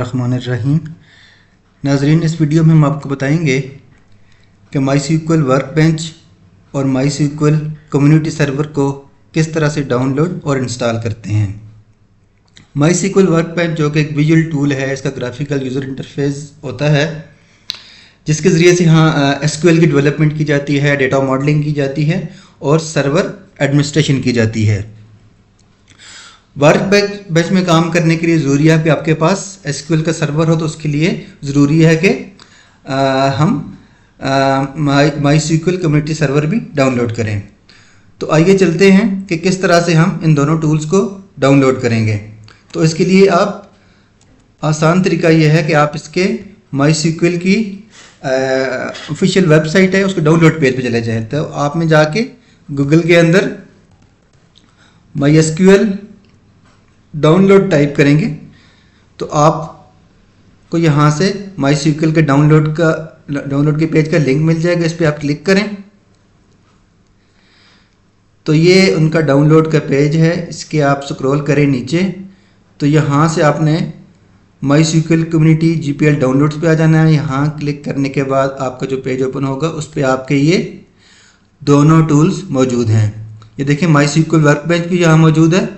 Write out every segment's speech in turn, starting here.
रहमानिर्रहीम। नाजरीन, इस वीडियो में हम आपको बताएंगे कि माईसीक्वल वर्कबेंच और माईसीक्वल कम्युनिटी सर्वर को किस तरह से डाउनलोड और इंस्टॉल करते हैं। माईसीक्वल वर्कबेंच जो कि एक विजुअल टूल है, इसका ग्राफिकल यूज़र इंटरफेस होता है जिसके ज़रिए से यहाँ एसक्यूएल की डेवलपमेंट की जाती है, डेटा मॉडलिंग की जाती है और सर्वर एडमिनिस्ट्रेशन की जाती है। वर्क बेंच में काम करने के लिए ज़रूरी है कि आपके पास एसक्यूएल का सर्वर हो, तो उसके लिए ज़रूरी है कि हम माईसीक्वल कम्युनिटी सर्वर भी डाउनलोड करें। तो आइए चलते हैं कि किस तरह से हम इन दोनों टूल्स को डाउनलोड करेंगे। तो इसके लिए आप आसान तरीका यह है कि आप इसके माईसीक्वल की ऑफिशियल वेबसाइट है, उसके डाउनलोड पेज पे चले जाएं। तो आप में जाके गूगल के अंदर माईएसक्यूएल डाउनलोड टाइप करेंगे तो आपको यहाँ से माईसीक्वल के डाउनलोड के पेज का लिंक मिल जाएगा। इस पर आप क्लिक करें तो ये उनका डाउनलोड का पेज है। इसके आप स्क्रॉल करें नीचे तो यहाँ से आपने माईसीक्वल कम्युनिटी जीपीएल डाउनलोड्स पे आ जाना है। यहाँ क्लिक करने के बाद आपका जो पेज ओपन होगा उस पर आपके ये दोनों टूल्स मौजूद हैं। ये देखिए, माईसीक्वल वर्कबेंच भी यहाँ मौजूद है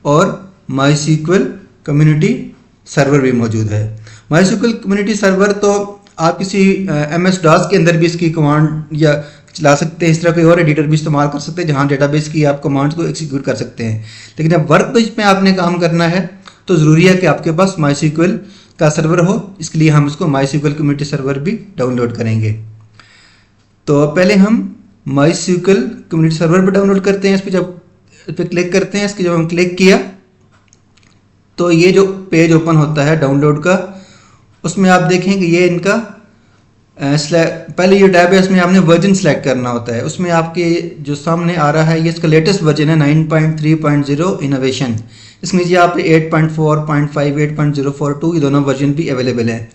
और माईसीक्वल कम्युनिटी सर्वर भी मौजूद है। माईसीक्वल कम्युनिटी सर्वर तो आप किसी MS DOS के अंदर भी इसकी कमांड या चला सकते हैं। इस तरह कोई और एडिटर भी इस्तेमाल कर सकते हैं जहां डेटाबेस की आप कमांड्स को एग्जीक्यूट कर सकते हैं। लेकिन जब वर्कबेंच में आपने काम करना है तो ज़रूरी है कि आपके पास माईसीक्वल का सर्वर हो। इसके लिए हम इसको माईसीक्वल कम्युनिटी सर्वर भी डाउनलोड करेंगे। तो पहले हम माईसीक्वल कम्युनिटी सर्वर पर डाउनलोड करते हैं। इस पर क्लिक करते हैं। इसके जब हम क्लिक किया तो ये जो पेज ओपन होता है डाउनलोड का, उसमें आप देखेंगे ये इनका पहले ये टैब है, इसमें आपने वर्जन सेलेक्ट करना होता है। उसमें आपके जो सामने आ रहा है ये इसका लेटेस्ट वर्जन है 9.3.0 इनोवेशन। इसके नीचे आप 8.4.5 8.042 ये दोनों वर्जन भी अवेलेबल है।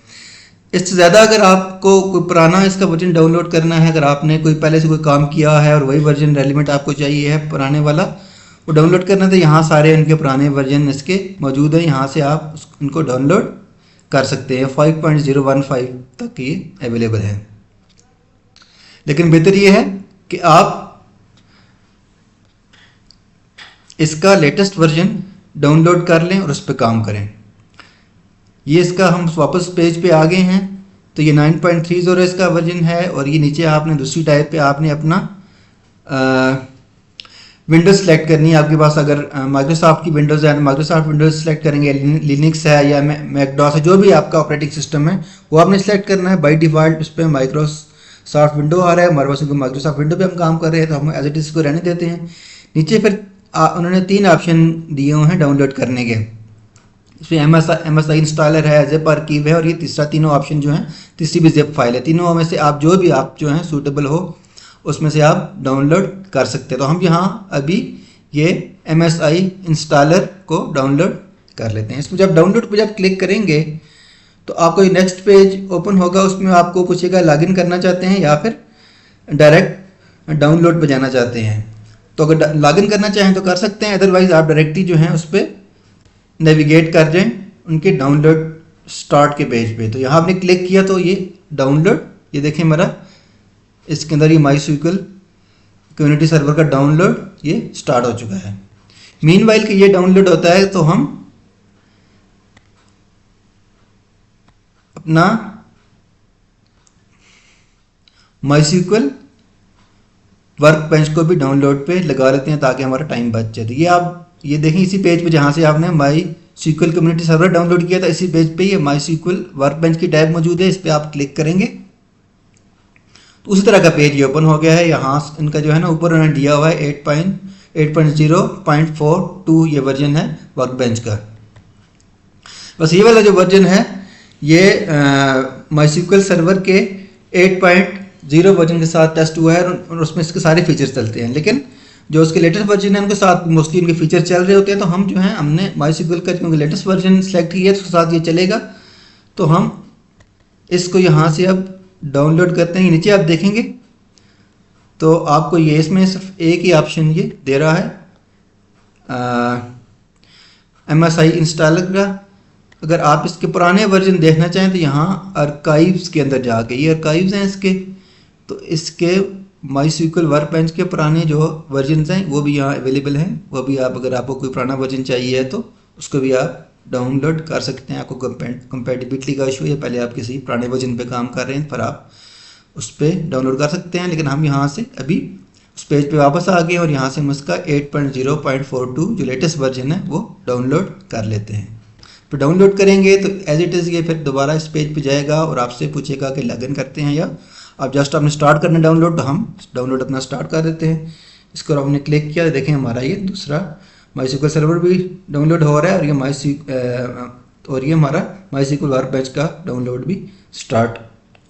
इससे ज़्यादा अगर आपको कोई पुराना इसका वर्जन डाउनलोड करना है, अगर आपने कोई पहले से कोई काम किया है और वही वर्जन रेलिवेंट आपको चाहिए है पुराने वाला वो डाउनलोड करना, तो यहाँ सारे उनके पुराने वर्जन इसके मौजूद हैं। यहाँ से आप उनको डाउनलोड कर सकते हैं। 5.015 तक ये अवेलेबल है। लेकिन बेहतर ये है कि आप इसका लेटेस्ट वर्जन डाउनलोड कर लें और उस पर काम करें। ये इसका हम वापस पेज पे आ गए हैं तो ये 9.30 इसका वर्जन है और ये नीचे आपने दूसरी टाइप पे आपने अपना विंडोज सेलेक्ट करनी है। आपके पास अगर माइक्रोसॉफ्ट की विंडोज़ है तो माइक्रोसॉफ्ट विंडोज सेलेक्ट करेंगे, लिनक्स है या मैकडॉस है, जो भी आपका ऑपरेटिंग सिस्टम है वो आपने सेलेक्ट करना है। बाय डिफ़ॉल्ट उस पर माइक्रोसॉफ्ट विंडो आ रहा है, हमारे पास माइक्रोसॉफ्ट विंडो पे हम काम कर रहे हैं तो हम एज इट इज़ को रहने देते हैं। नीचे फिर उन्होंने 3 ऑप्शन दिए हुए हैं डाउनलोड करने के। इसमें MSI इंस्टॉलर है, ज़िप आर्कीव है और ये तीनों ऑप्शन जो हैं, तीसरी भी ज़िप फाइल है। तीनों में से आप जो हैं सूटेबल हो उसमें से आप डाउनलोड कर सकते हैं। तो हम यहाँ अभी ये MSI इंस्टॉलर को डाउनलोड कर लेते हैं। इसमें जब डाउनलोड पर जब क्लिक करेंगे तो आपको ये नेक्स्ट पेज ओपन होगा। उसमें आपको पूछेगा लॉगिन करना चाहते हैं या फिर डायरेक्ट डाउनलोड पर जाना चाहते हैं। तो अगर लॉगिन करना चाहें तो कर सकते हैं, अदरवाइज़ आप डायरेक्टली जो है उस पर नेविगेट कर जाएं उनके डाउनलोड स्टार्ट के पेज पे। तो यहाँ आपने क्लिक किया तो ये डाउनलोड, ये देखें मेरा इसके अंदर ये माईसीक्वल कम्युनिटी सर्वर का डाउनलोड ये स्टार्ट हो चुका है। मीनवाइल कि ये डाउनलोड होता है तो हम अपना माईसीक्वल वर्कबेंच को भी डाउनलोड पे लगा लेते हैं ताकि हमारा टाइम बच जाए। तो ये आप ये देखें इसी पेज पे जहाँ से आपने माईसीक्वल कम्युनिटी सर्वर डाउनलोड किया था, इसी पेज पे ये माईसीक्वल वर्कबेंच की टैब मौजूद है। इस पर आप क्लिक करेंगे तो उसी तरह का पेज ये ओपन हो गया है। यहाँ इनका जो है ना ऊपर उन्होंने दिया हुआ है 8.0.42 ये वर्जन है वर्कबेंच का। बस ये वाला जो वर्जन है ये माईसीक्वल सर्वर के 8.0 वर्जन के साथ टेस्ट हुआ है और उसमें इसके सारे फीचर्स चलते हैं। लेकिन जो उसके लेटेस्ट वर्जन है उनके साथ मोस्टली उनके फीचर चल रहे होते हैं। तो हम जो है हमने माईसीक्वल का क्योंकि लेटेस्ट वर्जन सेलेक्ट किया है तो उसके साथ ये चलेगा। तो हम इसको यहाँ से अब डाउनलोड करते हैं। नीचे आप देखेंगे तो आपको ये इसमें सिर्फ एक ही ऑप्शन ये दे रहा है MSI इंस्टॉलर का। अगर आप इसके पुराने वर्जन देखना चाहें तो यहाँ आर्काइव्स के अंदर जाके, ये आर्काइव्स हैं इसके, तो इसके MySQL वर्कबेंच के पुराने जो वर्जन हैं वो भी यहाँ अवेलेबल हैं। वो भी आप, अगर आपको कोई पुराना वर्जन चाहिए है तो उसको भी आप डाउनलोड कर सकते हैं। आपको कंपैटिबिलिटी का इशू है, पहले आप किसी पुराने वर्जन पे काम कर रहे हैं पर आप उस पर डाउनलोड कर सकते हैं। लेकिन हम यहाँ से अभी उस पेज पे वापस आ गए और यहाँ से हम उसका 8.0.42 जो लेटेस्ट वर्जन है वो डाउनलोड कर लेते हैं। तो डाउनलोड करेंगे तो एज इट इज़ ये फिर दोबारा इस पेज पे जाएगा और आपसे पूछेगा कि लॉगिन करते हैं या आप जस्ट आपने स्टार्ट करना डाउनलोड, तो हम डाउनलोड अपना स्टार्ट कर देते हैं। इसको आपने क्लिक किया, देखें हमारा ये दूसरा MySQL सर्वर भी डाउनलोड हो रहा है और ये हमारा MySQL वर्कबेंच का डाउनलोड भी स्टार्ट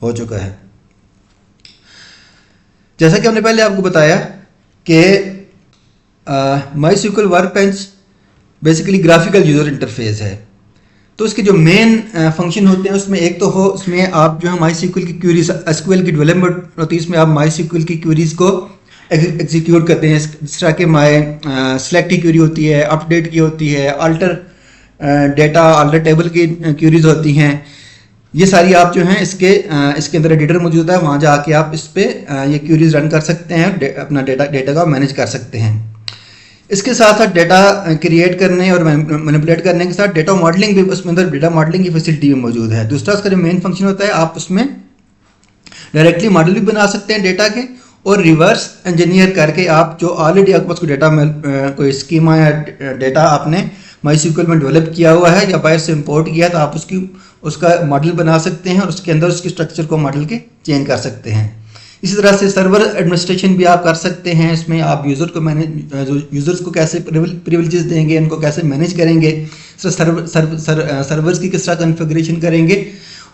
हो चुका है। जैसा कि हमने पहले आपको बताया कि MySQL workbench basically graphical user interface है। तो उसके जो मेन फंक्शन होते हैं उसमें एक तो हो, उसमें आप जो है MySQL की क्वेरीज, SQL की डेवलपमेंट होती है, इसमें आप MySQL की क्वेरीज को एग्जीक्यूट करते हैं। जिस तरह के सेलेक्ट की क्वेरी होती है, अपडेट की होती है, अल्टर डेटा, अल्टर टेबल की क्वेरीज होती हैं, ये सारी आप जो हैं इसके अंदर एडिटर मौजूद है, वहाँ जाके आप इस पर ये क्वेरीज रन कर सकते हैं, अपना डेटा का मैनेज कर सकते हैं। इसके साथ साथ डेटा क्रिएट करने और मैनिपुलेट करने के साथ डेटा मॉडलिंग भी, उसमें अंदर डेटा मॉडलिंग की फैसिलिटी भी मौजूद है। दूसरा उसका जो मेन फंक्शन होता है, आप उसमें डायरेक्टली मॉडल भी बना सकते हैं डेटा के, और रिवर्स इंजीनियर करके आप जो ऑलरेडी आपके पास कोई डेटा में कोई स्कीमा या डेटा आपने MySQL में डेवलप किया हुआ है या बाहर से इंपोर्ट किया है, तो आप उसका मॉडल बना सकते हैं और उसके अंदर उसके स्ट्रक्चर को मॉडल के चेंज कर सकते हैं। इसी तरह से सर्वर एडमिनिस्ट्रेशन भी आप कर सकते हैं। इसमें आप यूज़र्स को कैसे प्रिविलेजेस देंगे, उनको कैसे मैनेज करेंगे, सर्वर्स की किस तरह कॉन्फ़िगरेशन करेंगे,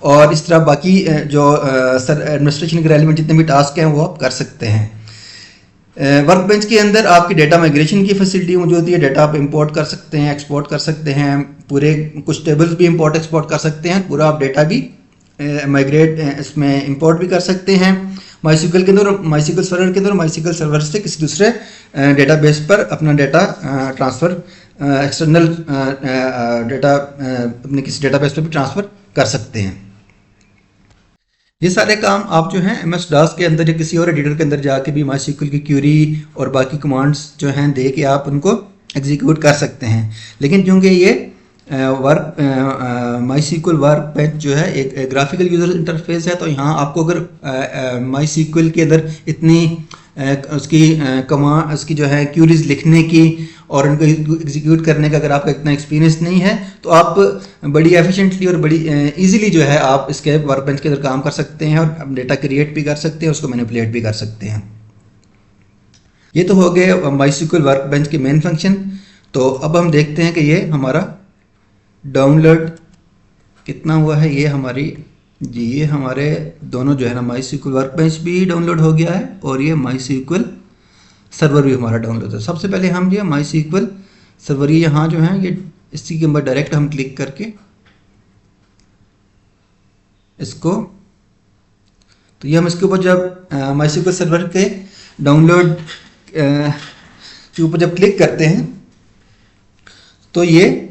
और इस तरह बाकी जो एडमिनिस्ट्रेशन के रेलेवेंट जितने भी टास्क हैं वो आप कर सकते हैं। वर्कबेंच के अंदर आपकी डेटा माइग्रेशन की फैसिलिटी मौजूद है। डेटा आप इंपोर्ट कर सकते हैं, एक्सपोर्ट कर सकते हैं, पूरे कुछ टेबल्स भी इंपोर्ट एक्सपोर्ट कर सकते हैं, पूरा आप डेटा भी माइग्रेट इसमें इंपोर्ट भी कर सकते हैं MySQL के अंदर, MySQL सर्वर के अंदर, MySQL सर्वर से किसी दूसरे डेटाबेस पर अपना डेटा ट्रांसफ़र, एक्सटर्नल डेटा अपने किसी डेटाबेस पर भी ट्रांसफ़र कर सकते हैं। ये सारे काम आप जो हैं MS DOS के अंदर या किसी और एडिटर के अंदर जाके भी MySQL की क्यूरी और बाकी कमांड्स जो हैं दे के आप उनको एग्जीक्यूट कर सकते हैं। लेकिन क्योंकि ये MySQL वर्कबेंच जो है एक ग्राफिकल यूज़र इंटरफेस है, तो यहाँ आपको अगर MySQL के अंदर इतनी उसकी जो है क्यूरीज लिखने की और उनको एग्जीक्यूट करने का अगर आपका इतना एक्सपीरियंस नहीं है, तो आप बड़ी एफिशिएंटली और बड़ी इजीली जो है आप इसके वर्कबेंच के अंदर काम कर सकते हैं और डेटा क्रिएट भी कर सकते हैं, उसको मैनिपुलेट भी कर सकते हैं। ये तो हो गए MySQL वर्कबेंच के मेन फंक्शन। तो अब हम देखते हैं कि ये हमारा डाउनलोड कितना हुआ है। ये हमारे दोनों जो है ना MySQL वर्कबेंच भी डाउनलोड हो गया है और ये MySQL सर्वर भी हमारा डाउनलोड है। सबसे पहले हम जो MySQL सर्वर यहाँ जो है ये इसी के ऊपर डायरेक्ट हम क्लिक करके इसको, तो ये हम इसके ऊपर जब MySQL सर्वर के डाउनलोड के ऊपर जब क्लिक करते हैं तो ये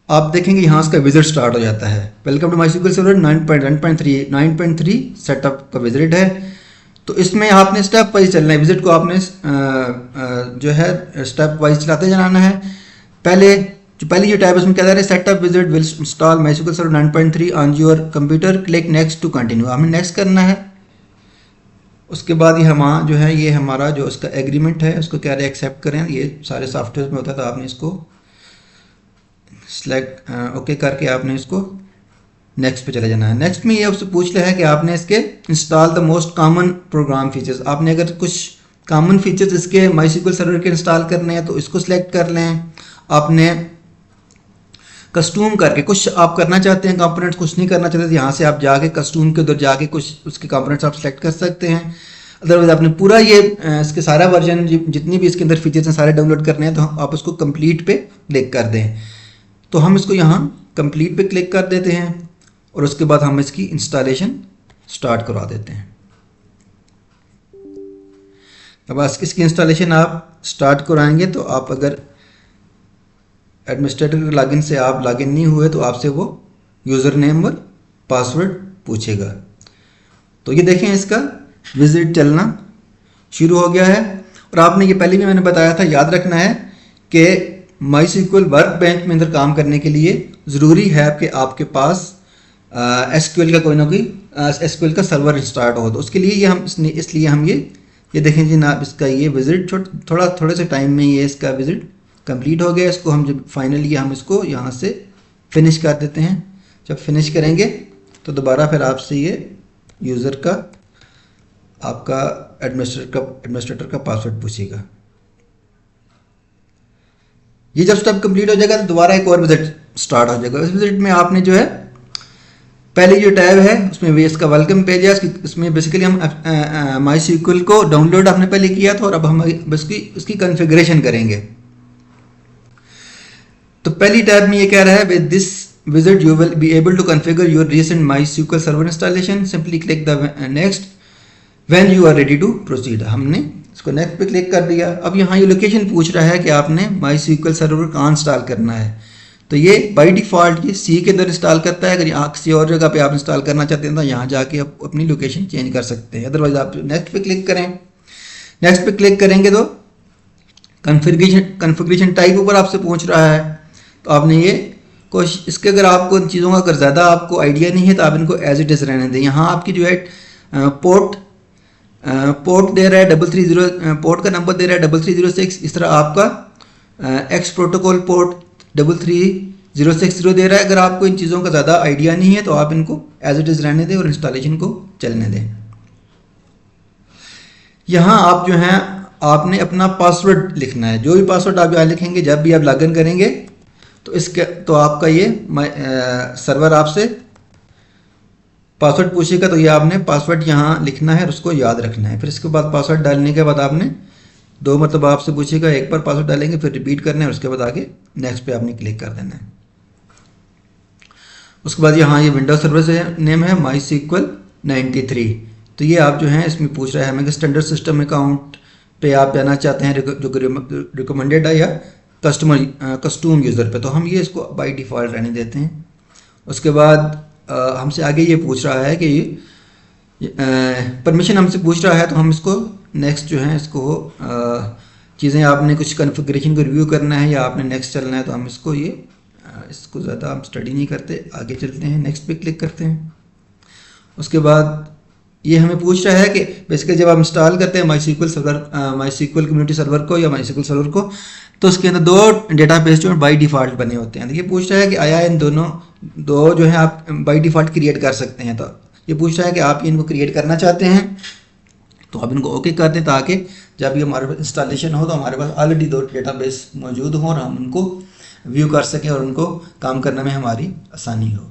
आप देखेंगे यहाँ इसका विजिट स्टार्ट हो जाता है। Welcome to MySQL server 9.3 setup का विजिट है। तो इसमें आपने स्टेप वाइज चलना है, विजिट को आपने जो है स्टेप वाइज चलाते जाना है। पहली जो टैब है उसमें क्या है, setup wizard will install MySQL server 9.3 on your computer, click next to continue, हमें नेक्स्ट करना है। उसके बाद ये हमारा जो है, ये हमारा जो उसका एग्रीमेंट है उसको क्या एक्सेप्ट करें। ये सारे सॉफ्टवेयर में होता है, तो आपने इसको सेलेक्ट ओके करके आपने इसको नेक्स्ट पे चले जाना है। नेक्स्ट में ये आपसे पूछ रहा है कि आपने इसके install the most common program features, आपने अगर कुछ कॉमन फीचर्स इसके MySQL सर्वर के इंस्टॉल करने हैं तो इसको सिलेक्ट कर लें। आपने कस्टम करके कुछ आप करना चाहते हैं कंपोनेंट्स, कुछ नहीं करना चाहते तो यहाँ से आप जाके कस्टम के उधर जाके कुछ उसके कंपोनेंट्स आप सेलेक्ट कर सकते हैं। अदरवाइज आपने पूरा ये इसके सारा वर्जन जितनी भी इसके अंदर फीचर्स हैं सारे डाउनलोड करने हैं तो आप उसको कंप्लीट पे क्लिक कर दें। तो हम इसको यहाँ कंप्लीट पे क्लिक कर देते हैं और उसके बाद हम इसकी इंस्टॉलेशन स्टार्ट करवा देते हैं। अब इसकी इंस्टॉलेशन आप स्टार्ट कराएंगे तो आप अगर एडमिनिस्ट्रेटर के लॉगिन से आप लॉगिन नहीं हुए तो आपसे वो यूज़र नेम और पासवर्ड पूछेगा। तो ये देखें इसका विजिट चलना शुरू हो गया है। और आपने ये पहले भी मैंने बताया था, याद रखना है कि MySQL वर्क बेंच में अंदर काम करने के लिए ज़रूरी है कि आपके पास SQL का कोई ना कोई SQL का सर्वर स्टार्ट हो। तो उसके लिए ये हम इसलिए हम ये देखें जी ना, इसका ये विज़िट थोड़े से टाइम में ये इसका विज़िट कंप्लीट हो गया। इसको हम जब फाइनली हम इसको यहाँ से फिनिश कर देते हैं। जब फिनिश करेंगे तो दोबारा फिर आपसे ये यूज़र का आपका एडमिनिस्ट्रेटर का पासवर्ड पूछेगा। ये जब स्टेप कंप्लीट हो जाएगा तो दोबारा एक और विजिट स्टार्ट हो जाएगा। इस विजिट में आपने जो है पहले जो टैब है उसमें वे इसका वेलकम पेज है, इसमें बेसिकली हम MySQL को डाउनलोड आपने पहले किया था और अब हम उसकी कॉन्फ़िगरेशन करेंगे। तो पहली टैब में ये कह रहा है with this wizard you will be able to configure your recent MySQL server installation, simply click the next when you are ready to proceed. हमने इसको नेक्स्ट पे क्लिक कर दिया। अब यहाँ ये लोकेशन पूछ रहा है कि आपने MySQL सर्वर कहाँ इंस्टॉल करना है। तो ये बाय डिफ़ॉल्ट ये सी के अंदर इंस्टॉल करता है। अगर यहाँ किसी और जगह पे आप इंस्टॉल करना चाहते हैं तो यहाँ जाके आप अपनी लोकेशन चेंज कर सकते हैं। अदरवाइज आप नेक्स्ट पे क्लिक करें। नेक्स्ट पे क्लिक करेंगे तो कन्फिग्रेशन टाइप ऊपर आपसे पूछ रहा है। तो आपने ये कोशिश इसके अगर आपको इन चीज़ों का अगर ज़्यादा आपको आइडिया नहीं है तो आप इनको एज इट इज़ रहने दें। यहाँ आपकी जो है पोर्ट दे रहा है 330, पोर्ट का नंबर दे रहा है 3306। इस तरह आपका एक्स प्रोटोकॉल पोर्ट 33060 दे रहा है। अगर आपको इन चीज़ों का ज़्यादा आइडिया नहीं है तो आप इनको एज इट इज़ रहने दें और इंस्टॉलेशन को चलने दें। यहाँ आप जो हैं आपने अपना पासवर्ड लिखना है। जो भी पासवर्ड आप यहाँ लिखेंगे जब भी आप लॉगिन करेंगे तो आपका ये सर्वर आपसे पासवर्ड पूछेगा। तो ये आपने पासवर्ड यहाँ लिखना है और उसको याद रखना है। फिर इसके बाद पासवर्ड डालने के बाद आपने दो मतलब आपसे पूछेगा, एक बार पासवर्ड डालेंगे फिर रिपीट करना है और उसके बाद आगे नेक्स्ट पे आपने क्लिक कर देना है। उसके बाद यहाँ ये विंडोज सर्वर नेम है MySQL 93। तो ये आप जो हैं इसमें पूछ रहा है हमें स्टैंडर्ड सिस्टम अकाउंट पे आप जाना चाहते हैं जो रिकमेंडेड है या कस्टम यूज़र पे। तो हम ये इसको बाय डिफ़ॉल्ट रहने देते हैं। उसके बाद हमसे आगे ये पूछ रहा है कि परमिशन हमसे पूछ रहा है तो हम इसको नेक्स्ट जो है इसको चीज़ें आपने कुछ कॉन्फ़िगरेशन को रिव्यू करना है या आपने नेक्स्ट चलना है तो हम इसको ज़्यादा हम स्टडी नहीं करते, आगे चलते हैं, नेक्स्ट पे क्लिक करते हैं। उसके बाद ये हमें पूछ रहा है कि बेसिकली जब आप इंस्टॉल करते हैं MySQL कम्युनिटी सर्वर को या MySQL सर्वर को तो उसके अंदर दो डेटाबेस जो बाय डिफ़ॉल्ट बने होते हैं। तो ये पूछ रहा है कि आया इन दो जो है आप बाय डिफ़ॉल्ट क्रिएट कर सकते हैं। तो ये पूछ रहा है कि आप इनको क्रिएट करना चाहते हैं तो आप इनको ओके कर दें ताकि जब ये हमारे पास इंस्टॉलेशन हो तो हमारे पास ऑलरेडी दो डेटाबेस मौजूद हों और हम उनको व्यू कर सकें और उनको काम करने में हमारी आसानी हो।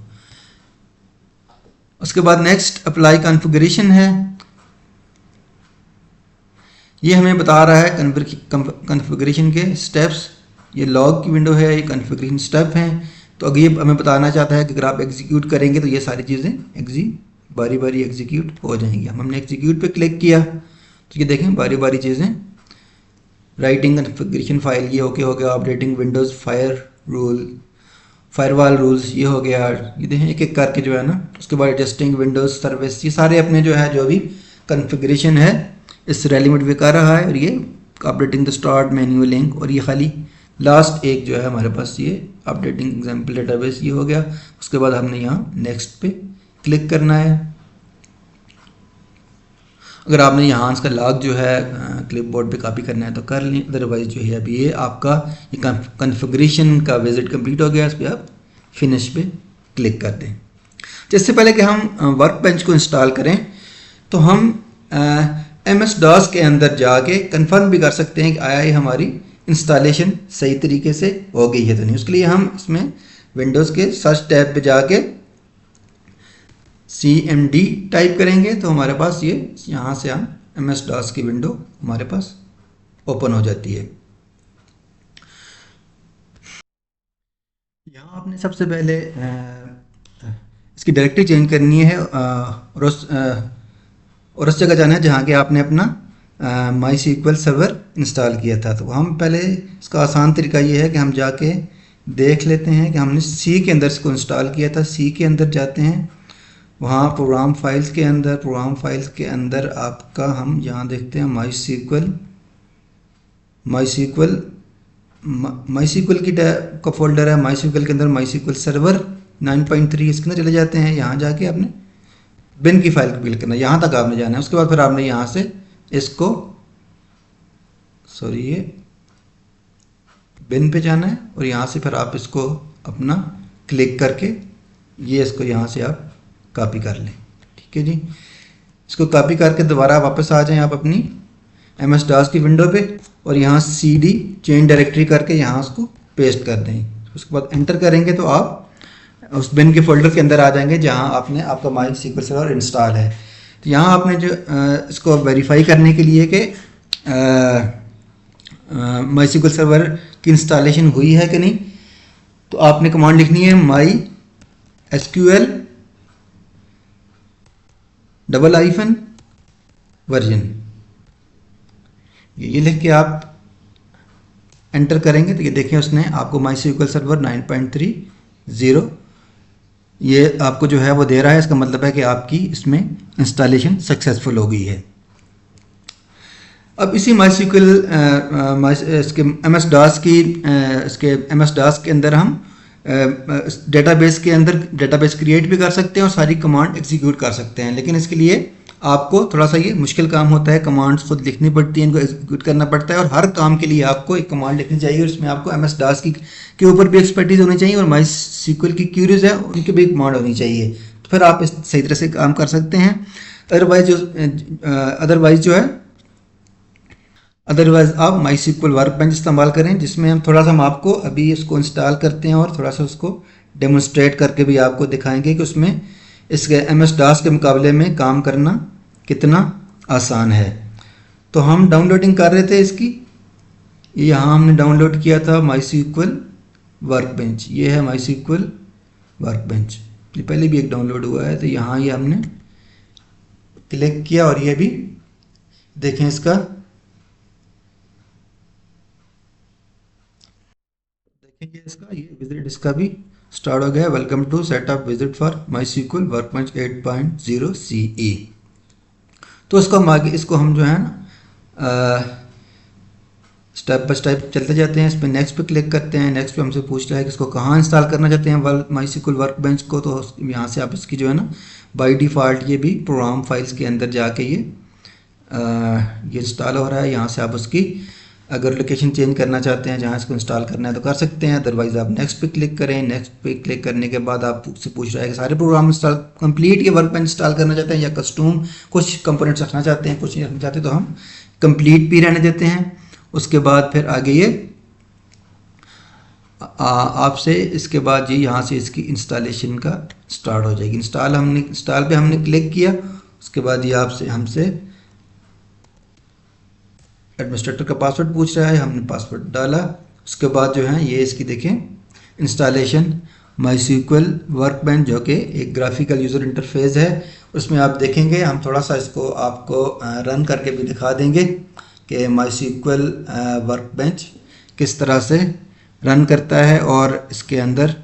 उसके बाद नेक्स्ट अप्लाई कॉन्फ़िगरेशन है। ये हमें बता रहा है कॉन्फ़िगरेशन के स्टेप्स। ये लॉग की विंडो है, ये कॉन्फ़िगरेशन स्टेप हैं। तो अगर ये हमें बताना चाहता है कि अगर आप एग्जीक्यूट करेंगे तो ये सारी चीज़ें बारी बारी एग्जीक्यूट हो जाएंगी। हमने एग्जीक्यूट पे क्लिक किया तो ये देखें बारी बारी चीज़ें राइटिंग कॉन्फ़िगरेशन फाइल ये ओके हो गया, अपडेटिंग विंडोज़ फायरवॉल रूल्स ये हो गया। ये देखें एक एक करके जो है ना। उसके बाद एडजस्टिंग विंडोज़ सर्विस, ये सारे अपने जो है जो भी कॉन्फ़िगरेशन है इस रैली मोड पे कर रहा है। और ये updating the start menu link और ये खाली लास्ट एक जो है हमारे पास ये अपडेटिंग एग्जाम्पल डेटाबेस ये हो गया। उसके बाद हमने यहाँ नेक्स्ट पे क्लिक करना है। अगर आपने यहाँ इसका लॉग जो है क्लिपबोर्ड पे कॉपी करना है तो कर लें, अदरवाइज जो है अभी ये आपका ये कॉन्फ़िगरेशन का विजिट कंप्लीट हो गया। इस पर आप फिनिश पे क्लिक कर दें। इससे पहले कि हम वर्क बेंच को इंस्टॉल करें तो हम MS-DOS के अंदर जाके कंफर्म भी कर सकते हैं कि आया ये हमारी इंस्टॉलेशन सही तरीके से हो गई है तो नहीं। उसके लिए हम इसमें विंडोज़ के सर्च टैब पे जाके CMD टाइप करेंगे तो हमारे पास ये यहाँ से हम MS-DOS की विंडो हमारे पास ओपन हो जाती है। यहाँ आपने सबसे पहले इसकी डायरेक्टरी चेंज करनी है और उस जगह जाना है जहाँ के आपने अपना MySQL सर्वर इंस्टॉल किया था। तो हम पहले इसका आसान तरीका ये है कि हम जाके देख लेते हैं कि हमने सी के अंदर इसको इंस्टॉल किया था। सी के अंदर जाते हैं, वहाँ प्रोग्राम फाइल्स के अंदर आपका हम यहाँ देखते हैं माई सीक्वल की का फोल्डर है। माई सीक्वल के अंदर माई सीक्वल सर्वर 9.3 इसके अंदर चले जाते हैं। यहाँ जाके आपने बिन की फाइल को क्लिक करना है, यहाँ तक आपने जाना है। उसके बाद फिर आपने यहाँ से इसको ये बिन पे जाना है और यहाँ से फिर आप इसको अपना क्लिक करके ये इसको यहाँ से आप कॉपी कर लें। ठीक है जी, इसको कॉपी करके दोबारा वापस आ जाएं आप अपनी MS DOS की विंडो पे और यहाँ CD चेंज डायरेक्टरी करके यहाँ उसको पेस्ट कर दें। उसके बाद एंटर करेंगे तो आप उस बिन के फोल्डर के अंदर आ जाएंगे जहाँ आपने आपका माई सीक्वल सर्वर इंस्टॉल है। तो यहाँ आपने जो इसको वेरीफाई करने के लिए कि माई सीक्वल सर्वर की इंस्टॉलेशन हुई है कि नहीं, तो आपने कमांड लिखनी है MySQL -version। ये लिख के आप एंटर करेंगे तो ये देखें उसने आपको माई सीक्वल सर्वर 9.30 ये आपको जो है वो दे रहा है। इसका मतलब है कि आपकी इसमें इंस्टॉलेशन सक्सेसफुल हो गई है। अब इसी माई सीक्वल इसके MS DOS के अंदर हम डेटाबेस के अंदर डेटाबेस क्रिएट भी कर सकते हैं और सारी कमांड एग्जीक्यूट कर सकते हैं। लेकिन इसके लिए आपको थोड़ा सा ये मुश्किल काम होता है, कमांड्स खुद लिखनी पड़ती हैं, इनको एग्जीक्यूट करना पड़ता है और हर काम के लिए आपको एक कमांड लिखनी चाहिए और इसमें आपको MS DOS के ऊपर भी एक्सपर्टीज होनी चाहिए और माई सीक्वल की क्यूरीज है उनकी भी कमांड होनी चाहिए, तो फिर आप इस सही तरह से काम कर सकते हैं। अदरवाइज आप माई सीक्वल वर्कबेंच इस्तेमाल करें, जिसमें हम आपको अभी इसको इंस्टॉल करते हैं और थोड़ा सा उसको डेमोन्स्ट्रेट करके भी आपको दिखाएंगे कि उसमें इसके MS DOS के मुकाबले में काम करना कितना आसान है। तो हम डाउनलोडिंग कर रहे थे इसकी, यहाँ हमने डाउनलोड किया था माई सीक्वल वर्कबेंच। ये है माई सीक्वल वर्कबेंच, ये पहले भी एक डाउनलोड हुआ है। तो यहाँ ये हमने क्लिक किया और ये भी देखें इसका ये विजिट इसका भी स्टार्ट हो गया। Welcome to setup wizard for MySQL Workbench 8.0 CE। तो इसको हम जो है ना स्टेप बाय स्टेप चलते जाते हैं। इस पर नेक्स्ट पे क्लिक करते हैं। नेक्स्ट पे हमसे पूछ रहा है कि इसको कहाँ इंस्टॉल करना चाहते हैं माई सीक्वल वर्कबेंच को। तो यहाँ से आप इसकी जो है ना बाय डिफ़ॉल्ट ये भी प्रोग्राम फाइल्स के अंदर जाके ये इंस्टॉल हो रहा है। यहाँ से आप उसकी अगर लोकेशन चेंज करना चाहते हैं जहाँ इसको इंस्टॉल करना है तो कर सकते हैं, अदरवाइज आप नेक्स्ट पे क्लिक करें। नेक्स्ट पे क्लिक करने के बाद आपसे पूछ रहा है कि सारे प्रोग्राम इंस्टॉल कंप्लीट ये वर्कबेंच इंस्टॉल करना चाहते हैं या कस्टम कुछ कंपोनेंट्स रखना चाहते हैं, कुछ नहीं रखना चाहते तो हम कंप्लीट भी रहने देते हैं। उसके बाद फिर आगे ये आपसे इसके बाद ये यहाँ से इसकी इंस्टॉलेशन का स्टार्ट हो जाएगी। इंस्टॉल पे हमने क्लिक किया, उसके बाद ये आपसे हमसे एडमिनिस्ट्रेटर का पासवर्ड पूछ रहा है, हमने पासवर्ड डाला। उसके बाद जो है ये इसकी देखें इंस्टॉलेशन माई सीक्वल वर्कबेंच जो कि एक ग्राफिकल यूज़र इंटरफेस है, उसमें आप देखेंगे हम थोड़ा सा इसको आपको रन करके भी दिखा देंगे कि माई सीक्वल वर्कबेंच किस तरह से रन करता है और इसके अंदर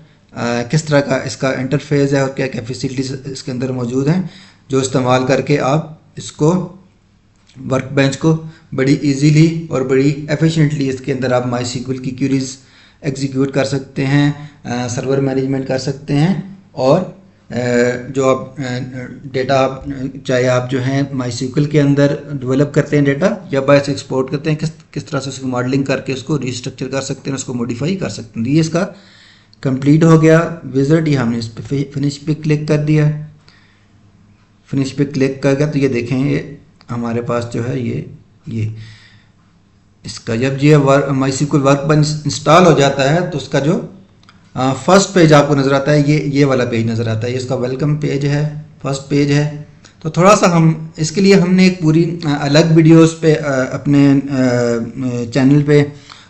किस तरह का इसका इंटरफेस है और क्या क्या फैसिलिटीज़ इसके अंदर मौजूद हैं जो इस्तेमाल करके आप इसको वर्कबेंच को बड़ी इजीली और बड़ी एफिशिएंटली इसके अंदर आप माई सीक्वल की क्यूरीज एग्जीक्यूट कर सकते हैं, सर्वर मैनेजमेंट कर सकते हैं और जो आप डेटा आप चाहे आप जो हैं माई सीक्वल के अंदर डेवलप करते हैं डेटा या बायस एक्सपोर्ट करते हैं, किस तरह से उसको मॉडलिंग करके उसको रिस्ट्रक्चर कर सकते हैं, उसको मॉडिफाई कर सकते हैं। ये इसका कंप्लीट हो गया विजिट। ये हमने इस पर फिनिश पे क्लिक कर दिया। फिनिश पे क्लिक कर गया तो ये देखें ये हमारे पास जो है ये इसका जब ये माई सीक्वल वर्कबेंच इंस्टॉल हो जाता है तो उसका जो फर्स्ट पेज आपको नज़र आता है ये वाला पेज नज़र आता है। ये इसका वेलकम पेज है, फर्स्ट पेज है। तो थोड़ा सा हम इसके लिए हमने एक पूरी अलग वीडियोस पे अपने चैनल पे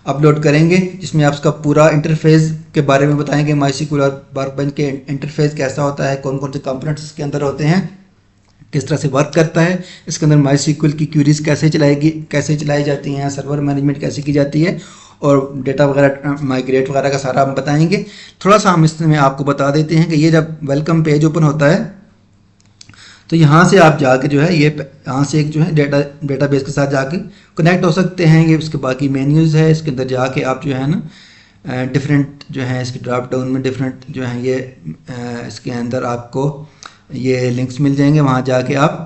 अपलोड करेंगे जिसमें आप उसका पूरा इंटरफेस के बारे में बताएंगे। माई सीक्वल वर्कबेंच के इंटरफेस कैसा होता है, कौन कौन से कंपोनेंट्स इसके अंदर होते हैं, किस तरह से वर्क करता है, इसके अंदर माई सीक्वल की क्यूरीज कैसे चलाई जाती हैं, सर्वर मैनेजमेंट कैसे की जाती है और डेटा वगैरह माइग्रेट वगैरह का सारा हम बताएंगे। थोड़ा सा हम इसमें आपको बता देते हैं कि ये जब वेलकम पेज ओपन होता है तो यहाँ से आप जाके जो है ये यहाँ से एक जो है डेटाबेस के साथ जाके कनेक्ट हो सकते हैं। ये उसके बाकी मेन्यूज़ है, इसके अंदर जाके आप जो है ना डिफरेंट जो है इसके ड्रॉप डाउन में डिफरेंट जो है ये इसके अंदर आपको ये लिंक्स मिल जाएंगे। वहाँ जाके आप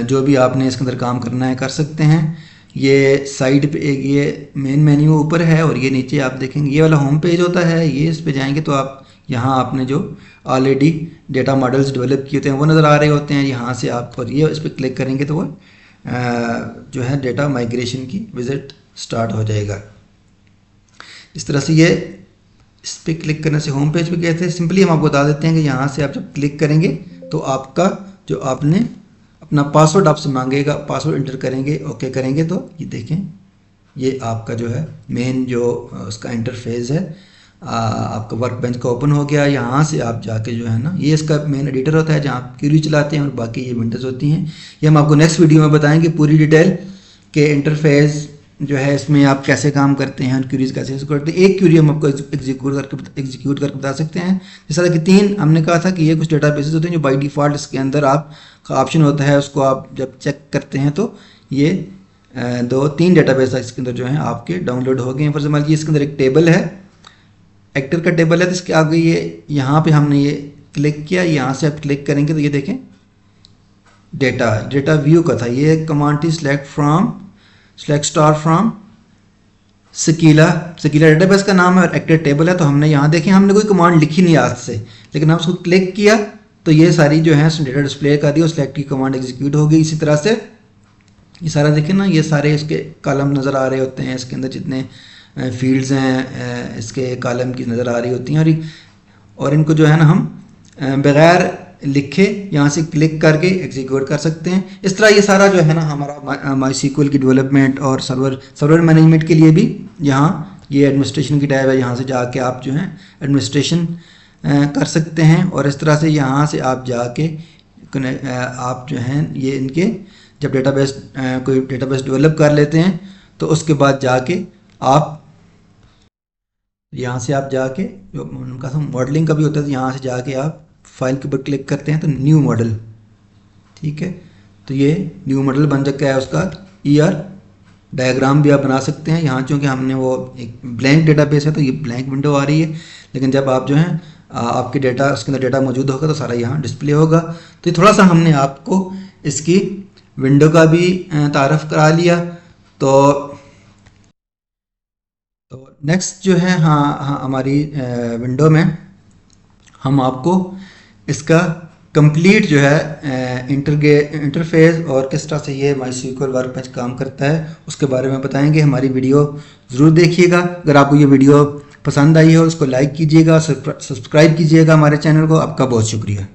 जो भी आपने इसके अंदर काम करना है कर सकते हैं। ये साइड पे एक ये मेन मेन्यू ऊपर है और ये नीचे आप देखेंगे ये वाला होम पेज होता है। ये इस पे जाएंगे तो आप यहाँ आपने जो ऑलरेडी डेटा मॉडल्स डेवलप किए होते हैं वो नज़र आ रहे होते हैं। यहाँ से आप और ये इस पर क्लिक करेंगे तो वो जो है डेटा माइग्रेशन की विज़िट स्टार्ट हो जाएगा। इस तरह से ये इस पर क्लिक करने से होम पेज पे कहते हैं। सिंपली हम आपको बता देते हैं कि यहाँ से आप जब क्लिक करेंगे तो आपका जो आपने अपना पासवर्ड आपसे मांगेगा, पासवर्ड इंटर करेंगे, ओके करेंगे तो ये देखें ये आपका जो है मेन जो उसका इंटरफेस है आपका वर्क बेंच का ओपन हो गया। यहाँ से आप जाके जो है ना ये इसका मेन एडिटर होता है जहाँ आप क्वेरी चलाते हैं और बाकी ये विंडोज़ होती हैं। ये हम आपको नेक्स्ट वीडियो में बताएंगे पूरी डिटेल के इंटरफेस जो है इसमें आप कैसे काम करते हैं, क्वेरीज कैसे करते हैं। एक क्वेरी हम आपको एग्जीक्यूट करके बता सकते हैं। जैसा कि 3 हमने कहा था कि ये कुछ डेटाबेसेस होते हैं जो बाय डिफ़ॉल्ट इसके अंदर आपका ऑप्शन होता है, उसको आप जब चेक करते हैं तो ये 2-3 डेटाबेस इसके अंदर जो है आपके डाउनलोड हो गए। फॉर एग्जाम्पल ये इसके अंदर एक टेबल है, एक्टर का टेबल है, तो इसके आगे ये यहाँ पे हमने ये क्लिक किया। यहाँ से आप क्लिक करेंगे तो ये देखें डेटा व्यू का था। ये कमांड थी सेलेक्ट स्टार फ्रॉम स्कीला डेटाबेस का नाम है और एक्टर टेबल है। तो हमने यहाँ देखें हमने कोई कमांड लिखी नहीं आज से, लेकिन हम उसको क्लिक किया तो ये सारी जो है डेटा डिस्प्ले कर दी और सेलेक्ट की कमांड एग्जीक्यूट हो गई। इसी तरह से ये सारा देखें ना ये सारे इसके कॉलम नज़र आ रहे होते हैं, इसके अंदर जितने फील्ड्स हैं इसके कॉलम की नज़र आ रही होती हैं और इनको जो है ना हम बग़ैर लिखे यहाँ से क्लिक करके एग्जीक्यूट कर सकते हैं। इस तरह ये सारा जो है ना हमारा MySQL की डेवलपमेंट और सर्वर मैनेजमेंट के लिए भी यहाँ ये एडमिनिस्ट्रेशन की टैब है, यहाँ से जाके आप जो है एडमिनिस्ट्रेशन कर सकते हैं। और इस तरह से यहाँ से आप जाके आप जो हैं ये इनके जब कोई डेटाबेस डेवलप कर लेते हैं तो उसके बाद जाके आप यहाँ से आप जाके जो उनका मॉडलिंग का भी होता है, यहाँ से जाके आप फाइल के ऊपर क्लिक करते हैं तो न्यू मॉडल, ठीक है, तो ये न्यू मॉडल बन चुका है। उसका ER डायग्राम भी आप बना सकते हैं। यहाँ चूँकि हमने वो एक ब्लैंक डेटाबेस है तो ये ब्लैंक विंडो आ रही है, लेकिन जब आप जो है आपके डेटा उसके अंदर डेटा मौजूद होगा तो सारा यहाँ डिस्प्ले होगा। तो ये थोड़ा सा हमने आपको इसकी विंडो का भी तारफ़ करा लिया। तो नेक्स्ट जो है हाँ हमारी विंडो में हम आपको इसका कंप्लीट जो है इंटरफेस और किस तरह से ये MySQL वर्कबेंच काम करता है उसके बारे में बताएंगे। हमारी वीडियो ज़रूर देखिएगा। अगर आपको ये वीडियो पसंद आई हो उसको लाइक कीजिएगा, सब्सक्राइब कीजिएगा हमारे चैनल को। आपका बहुत शुक्रिया।